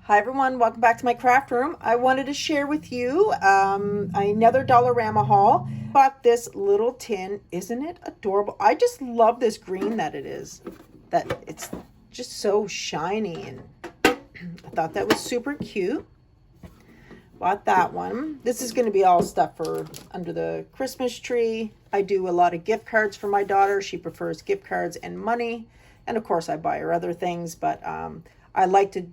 Hi everyone, welcome back to my craft room. I wanted to share with you another Dollarama haul. Bought this little tin. Isn't it adorable? I just love this green that it is. That it's just so shiny, and I thought that was super cute. Bought that one. This is going to be all stuff for under the Christmas tree. I do a lot of gift cards for my daughter. She prefers gift cards and money. And of course I buy her other things, but I like to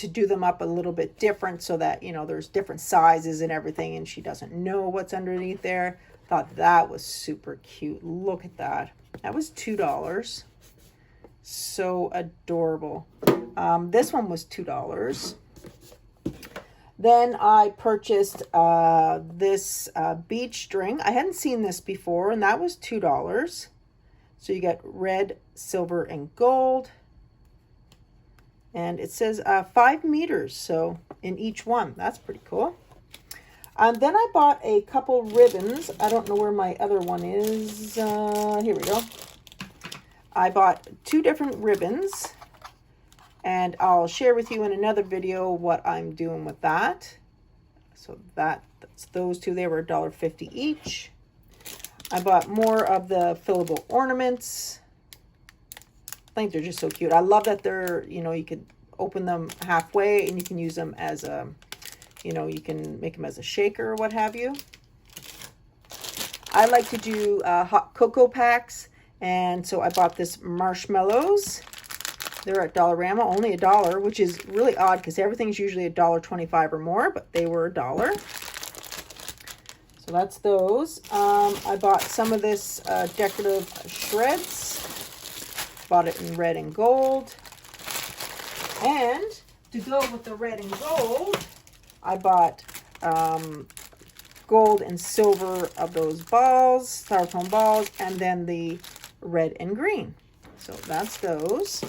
do them up a little bit different so that, you know, there's different sizes and everything, and she doesn't know what's underneath there. Thought that was super cute. Look at that. That was $2. So adorable. This one was $2. Then I purchased this beach string. I hadn't seen this before, and that was $2. So you get red, silver, and gold. And it says 5 meters, so in each one. That's pretty cool. Then I bought a couple ribbons. I don't know where my other one is. Here we go. I bought 2 different ribbons, and I'll share with you in another video what I'm doing with that. So that's those 2. They were $1.50 each. I bought more of the fillable ornaments. I think they're just so cute. I love that they're, you know, you could open them halfway and you can use them as a, you know, you can make them as a shaker or what have you. I like to do hot cocoa packs, and so I bought this marshmallows. They're at Dollarama, only $1, which is really odd because everything's usually $1.25 or more, but they were $1. So that's those. I bought some of this decorative shreds. Bought it in red and gold. And to go with the red and gold, I bought gold and silver of those balls, styrofoam balls, and then the red and green. So that's those.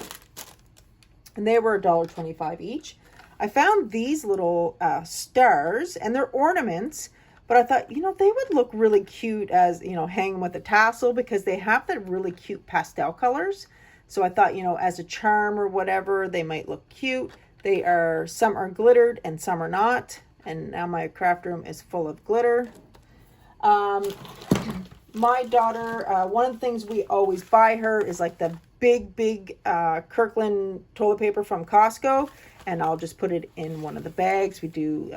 And they were $1.25 each. I found these little stars, and they're ornaments, but I thought, you know, they would look really cute as, you know, hanging with a tassel because they have the really cute pastel colors. So I thought, you know, as a charm or whatever, they might look cute. They are, some are glittered and some are not. And now my craft room is full of glitter. My daughter, one of the things we always buy her is like the big Kirkland toilet paper from Costco. And I'll just put it in one of the bags. We do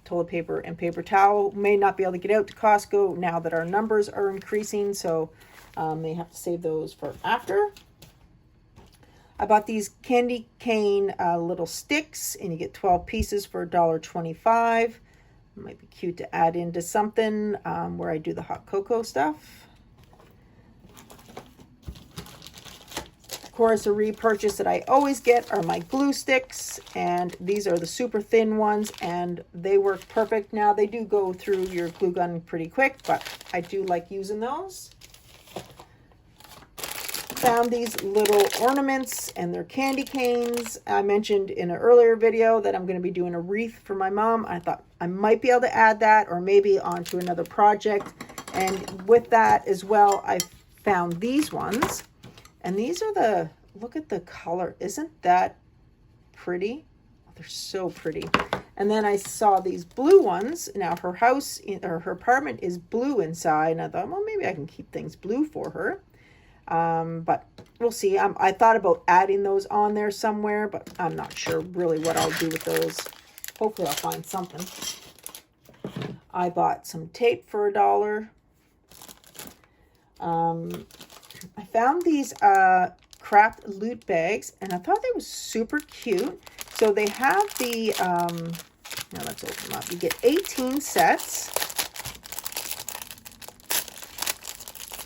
toilet paper and paper towel. May not be able to get out to Costco now that our numbers are increasing. So may have to save those for after. I bought these candy cane little sticks, and you get 12 pieces for $1.25. It might be cute to add into something where I do the hot cocoa stuff. Of course, a repurchase that I always get are my glue sticks, and these are the super thin ones, and they work perfect. Now, they do go through your glue gun pretty quick, but I do like using those. Found these little ornaments, and they're candy canes. I mentioned in an earlier video that I'm going to be doing a wreath for my mom. I thought I might be able to add that, or maybe onto another project. And with that as well, I found these ones. And these are the, look at the color. Isn't that pretty? Oh, they're so pretty. And then I saw these blue ones. Now her house, or her apartment is blue inside. And I thought, well, maybe I can keep things blue for her. But we'll see. I thought about adding those on there somewhere, but I'm not sure really what I'll do with those. Hopefully I'll find something. I bought some tape for $1. I found these craft loot bags, and I thought they were super cute. So they have the, now let's open them up. You get 18 sets.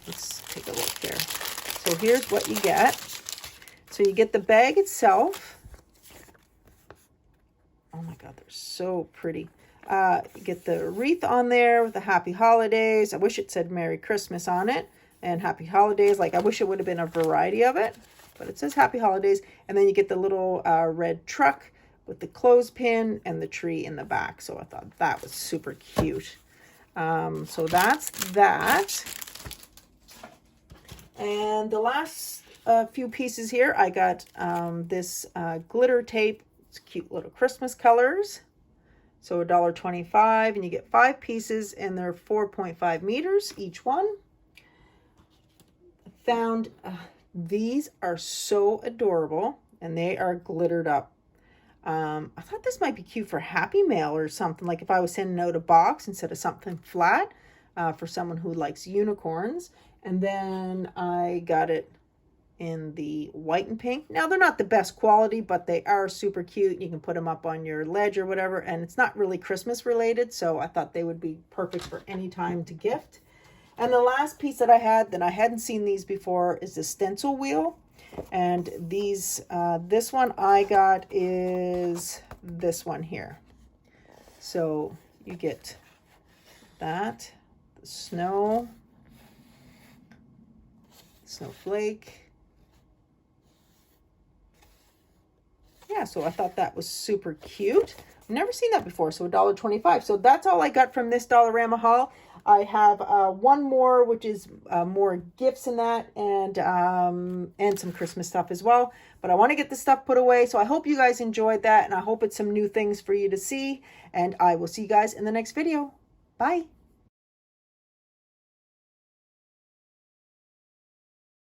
Let's take a look here. So here's what you get. So you get the bag itself. Oh my God, they're so pretty. You get the wreath on there with the Happy Holidays. I wish it said Merry Christmas on it and Happy Holidays. Like, I wish it would have been a variety of it, but it says Happy Holidays. And then you get the little red truck with the clothespin and the tree in the back. So I thought that was super cute. So that's that. And the last few pieces here, I got this glitter tape. It's It's cute little Christmas colors. So $1.25, and you get 5 pieces, and they're 4.5 meters each one. Found these are so adorable, and they are glittered up. I thought this might be cute for Happy Mail or something, like if I was sending out a box instead of something flat for someone who likes unicorns. And then I got it in the white and pink. Now, they're not the best quality, but they are super cute. You can put them up on your ledge or whatever, and it's not really Christmas related, so I thought they would be perfect for any time to gift. And the last piece that I had, that I hadn't seen these before, is the Stencil Wheel. And these, this one I got is this one here. So you get that, the snow, snowflake. Yeah, so I thought that was super cute. I've never seen that before, so $1.25. So that's all I got from this Dollarama haul. I have one more, which is more gifts in that, and some Christmas stuff as well. But I want to get this stuff put away, so I hope you guys enjoyed that, and I hope it's some new things for you to see. And I will see you guys in the next video. Bye.